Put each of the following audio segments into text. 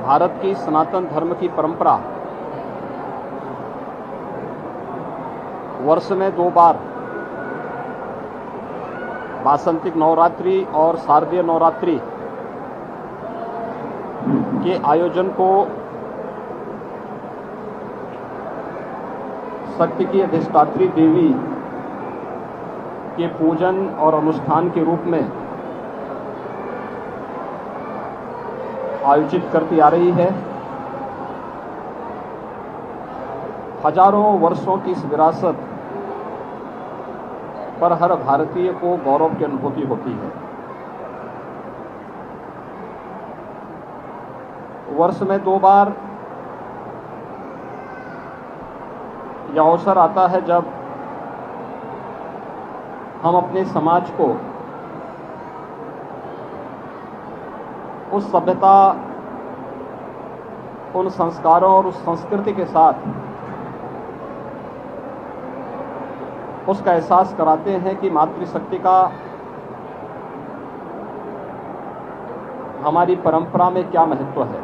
भारत की सनातन धर्म की परंपरा वर्ष में 2 बार वासंतिक नवरात्रि और शारदीय नवरात्रि के आयोजन को शक्ति की अधिष्ठात्री देवी के पूजन और अनुष्ठान के रूप में आयोजित करती आ रही है। हजारों वर्षों की इस विरासत पर हर भारतीय को गौरव की अनुभूति होती है। वर्ष में 2 बार यह अवसर आता है जब हम अपने समाज को उस सभ्यता, उन संस्कारों और उस संस्कृति के साथ उसका एहसास कराते हैं कि मातृशक्ति का हमारी परंपरा में क्या महत्व है।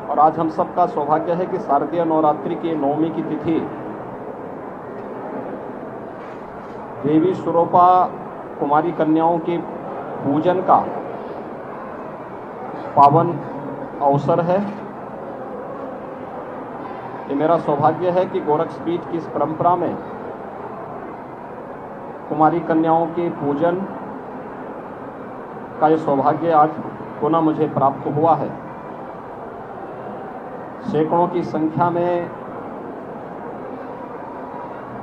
और आज हम सबका सौभाग्य है कि शारदीय नवरात्रि की 9वीं की तिथि देवी स्वरूपा कुमारी कन्याओं के पूजन का पावन अवसर है। ये मेरा सौभाग्य है कि गोरक्षपीठ की इस परंपरा में कुमारी कन्याओं के पूजन का ये सौभाग्य आज पुनः मुझे प्राप्त हुआ है। सैकड़ों की संख्या में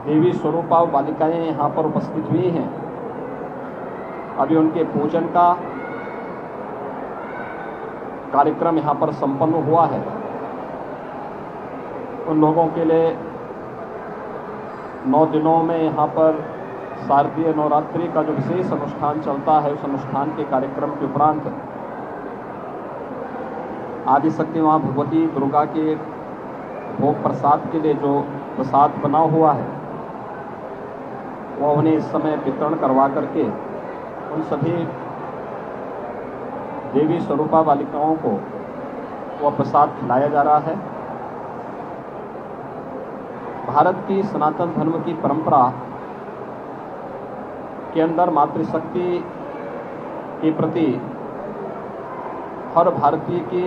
देवी स्वरूपा बालिकाएं यहाँ पर उपस्थित हुई हैं। अभी उनके पूजन का कार्यक्रम यहाँ पर संपन्न हुआ है। उन लोगों के लिए 9 दिनों में यहाँ पर शारदीय नवरात्रि का जो विशेष अनुष्ठान चलता है, उस अनुष्ठान के कार्यक्रम के उपरांत आदिशक्ति मां भगवती दुर्गा के भोग प्रसाद के लिए जो प्रसाद बना हुआ है वह उन्हें इस समय वितरण करवा करके उन सभी देवी स्वरूपा बालिकाओं को वह प्रसाद खिलाया जा रहा है। भारत की सनातन धर्म की परंपरा के अंदर मातृशक्ति के प्रति हर भारतीय के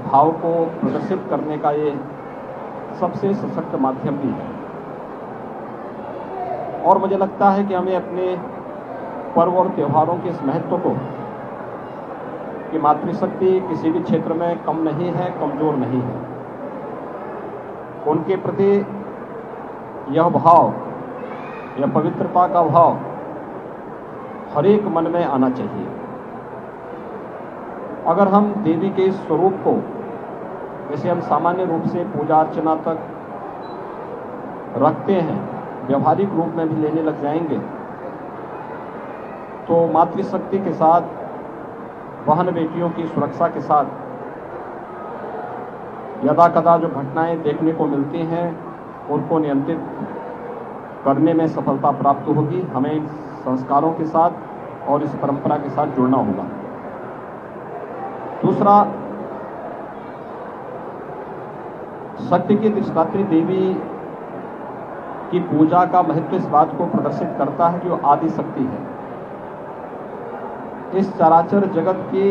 भाव को प्रदर्शित करने का ये सबसे सशक्त माध्यम भी है। और मुझे लगता है कि हमें अपने पर्व और त्योहारों के इस महत्व को कि मातृशक्ति किसी भी क्षेत्र में कम नहीं है, कमजोर नहीं है, उनके प्रति यह भाव, यह पवित्रता का भाव हर एक मन में आना चाहिए। अगर हम देवी के इस स्वरूप को जैसे हम सामान्य रूप से पूजा अर्चना तक रखते हैं, व्यवहारिक रूप में भी लेने लग जाएंगे तो मातृशक्ति के साथ, बहन बेटियों की सुरक्षा के साथ यदा कदा जो घटनाएं देखने को मिलती हैं उनको नियंत्रित करने में सफलता प्राप्त होगी। हमें इन संस्कारों के साथ और इस परंपरा के साथ जुड़ना होगा। दूसरा, शक्ति की अधिष्ठात्री देवी की पूजा का महत्व इस बात को प्रदर्शित करता है कि वो आदि शक्ति है। इस चराचर जगत की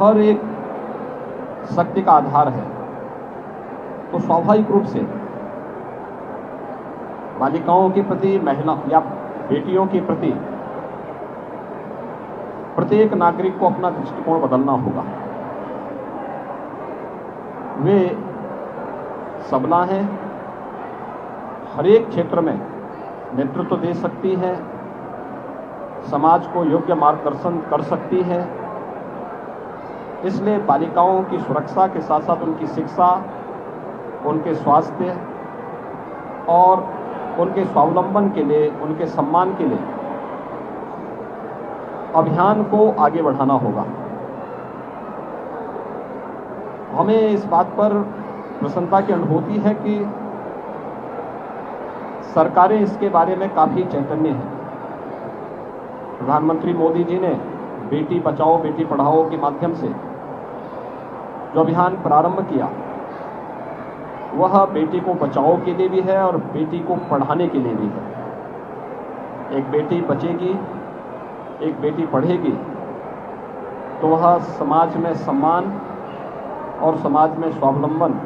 हर एक शक्ति का आधार है। तो स्वाभाविक रूप से बालिकाओं के प्रति, महिला या बेटियों के प्रति प्रत्येक नागरिक को अपना दृष्टिकोण बदलना होगा। वे सबला हैं, हर एक क्षेत्र में नेतृत्व दे सकती है, समाज को योग्य मार्गदर्शन कर सकती है। इसलिए बालिकाओं की सुरक्षा के साथ साथ उनकी शिक्षा, उनके स्वास्थ्य और उनके स्वावलंबन के लिए, उनके सम्मान के लिए अभियान को आगे बढ़ाना होगा। हमें इस बात पर प्रसन्नता की अनुभूति है कि सरकारें इसके बारे में काफी चैतन्य हैं। प्रधानमंत्री मोदी जी ने बेटी बचाओ बेटी पढ़ाओ के माध्यम से जो अभियान प्रारंभ किया वह बेटी को बचाओ के लिए भी है और बेटी को पढ़ाने के लिए भी है। एक बेटी बचेगी, एक बेटी पढ़ेगी तो वह समाज में सम्मान और समाज में स्वावलंबन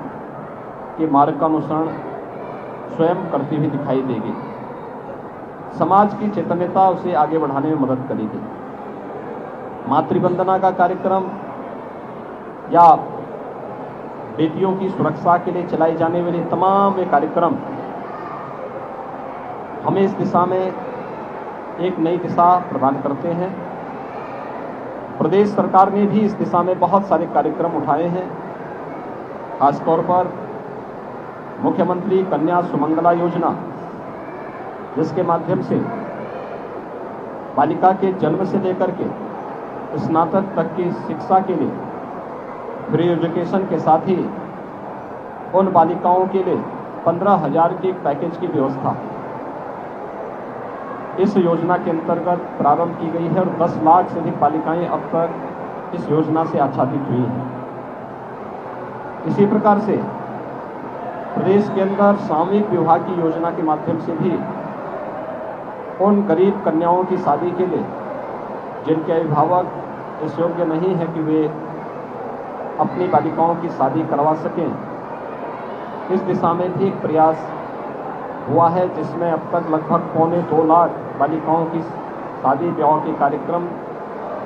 के मार्ग का अनुसरण स्वयं करती हुई दिखाई देगी। समाज की चैतन्यता उसे आगे बढ़ाने में मदद करेगी। मातृवंदना का कार्यक्रम या बेटियों की सुरक्षा के लिए चलाई जाने वाली तमाम ये कार्यक्रम हमें इस दिशा में एक नई दिशा प्रदान करते हैं। प्रदेश सरकार ने भी इस दिशा में बहुत सारे कार्यक्रम उठाए हैं। खासतौर पर मुख्यमंत्री कन्या सुमंगला योजना, जिसके माध्यम से बालिका के जन्म से लेकर के स्नातक तक की शिक्षा के लिए फ्री एजुकेशन के साथ ही उन बालिकाओं के लिए 15,000 के एक पैकेज की व्यवस्था इस योजना के अंतर्गत प्रारंभ की गई है और 10 लाख से अधिक बालिकाएं अब तक इस योजना से आच्छादित हुई हैं। इसी प्रकार से प्रदेश के अंदर सामूहिक विवाह की योजना के माध्यम से भी उन गरीब कन्याओं की शादी के लिए जिनके अभिभावक इस योग्य नहीं है कि वे अपनी बालिकाओं की शादी करवा सकें, इस दिशा में भी एक प्रयास हुआ है, जिसमें अब तक लगभग 2.25 लाख बालिकाओं की शादी ब्याह के कार्यक्रम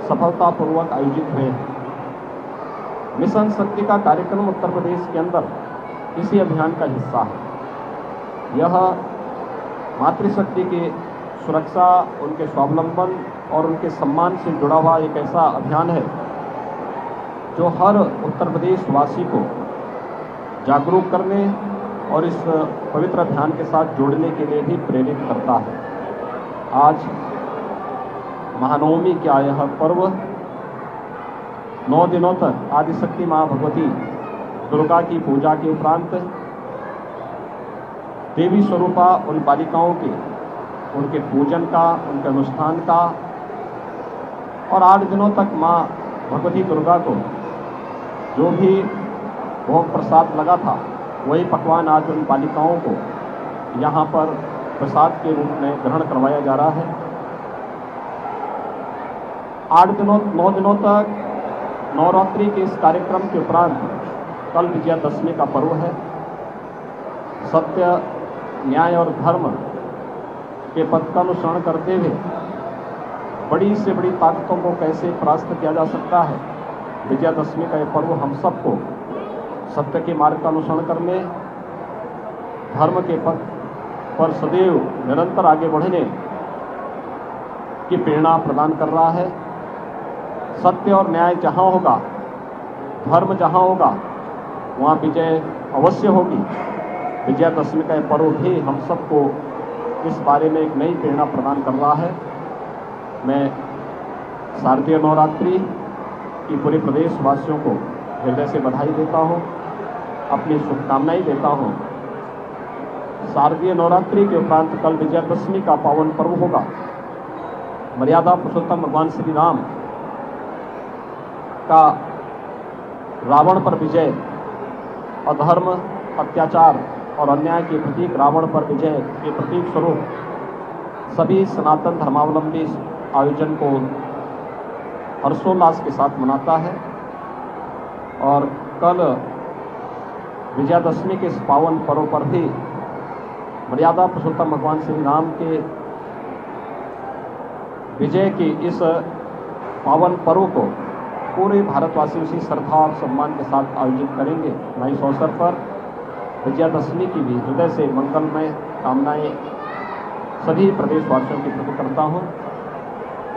सफलतापूर्वक आयोजित हुए हैं। मिशन शक्ति का कार्यक्रम उत्तर प्रदेश के अंदर इसी अभियान का हिस्सा है। यह मातृशक्ति की सुरक्षा, उनके स्वावलंबन और उनके सम्मान से जुड़ा हुआ एक ऐसा अभियान है जो हर उत्तर प्रदेश वासी को जागरूक करने और इस पवित्र अभियान के साथ जोड़ने के लिए भी प्रेरित करता है। आज महानवमी का यह पर्व 9 दिनों तक आदिशक्ति माँ भगवती दुर्गा की पूजा के उपरांत देवी स्वरूपा उन बालिकाओं के उनके पूजन का, उनके अनुष्ठान का और 8 दिनों तक माँ भगवती दुर्गा को जो भी भोग प्रसाद लगा था वही पकवान आज उन बालिकाओं को यहाँ पर प्रसाद के रूप में ग्रहण करवाया जा रहा है। 9 दिनों तक नवरात्रि के इस कार्यक्रम के उपरांत कल विजयादशमी का पर्व है। सत्य, न्याय और धर्म के पथ का अनुसरण करते हुए बड़ी से बड़ी ताकतों को कैसे परास्त किया जा सकता है, विजयादशमी का यह पर्व हम सबको सत्य के मार्ग का अनुसरण करने, धर्म के पथ पर सदैव निरंतर आगे बढ़ने की प्रेरणा प्रदान कर रहा है। सत्य और न्याय जहाँ होगा, धर्म जहाँ होगा, वहाँ विजय अवश्य होगी। विजयादशमी का यह पर्व भी हम सबको इस बारे में एक नई प्रेरणा प्रदान कर रहा है। मैं शारदीय नवरात्रि की पूरे प्रदेशवासियों को हृदय से बधाई देता हूँ, अपनी शुभकामनाएं देता हूँ। शारदीय नवरात्रि के उपरांत कल विजयादशमी का पावन पर्व होगा। मर्यादा पुरुषोत्तम भगवान श्री राम का रावण पर विजय, अधर्म, अत्याचार और अन्याय के प्रतीक रावण पर विजय के प्रतीक स्वरूप सभी सनातन धर्मावलंबी इस आयोजन को हर्षोल्लास के साथ मनाता है। और कल विजयादशमी के इस पावन पर्व पर भी मर्यादा पुरुषोत्तम भगवान श्री राम के विजय की इस पावन पर्व को पूरे भारतवासी उसी श्रद्धा और सम्मान के साथ आयोजित करेंगे। मैं इस अवसर पर विजयादशमी की भी हृदय से मंगलमय कामनाएं सभी प्रदेशवासियों की प्रकट करता हूँ।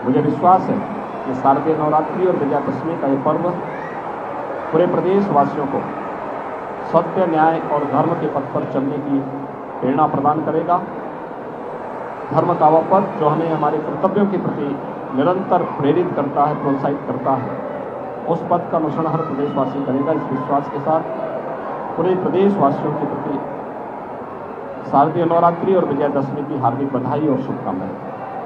मुझे विश्वास है कि शारदीय नवरात्रि और विजयादशमी का ये पर्व पूरे प्रदेशवासियों को सत्य, न्याय और धर्म के पथ पर चलने की प्रेरणा प्रदान करेगा। धर्म का वह पथ जो हमें हमारे कर्तव्यों के प्रति निरंतर प्रेरित करता है, प्रोत्साहित करता है, उस पथ का अनुसरण हर प्रदेशवासी करेगा। इस विश्वास के साथ पूरे प्रदेशवासियों के प्रति शारदीय नवरात्रि और विजयादशमी की हार्दिक बधाई और शुभकामनाएं।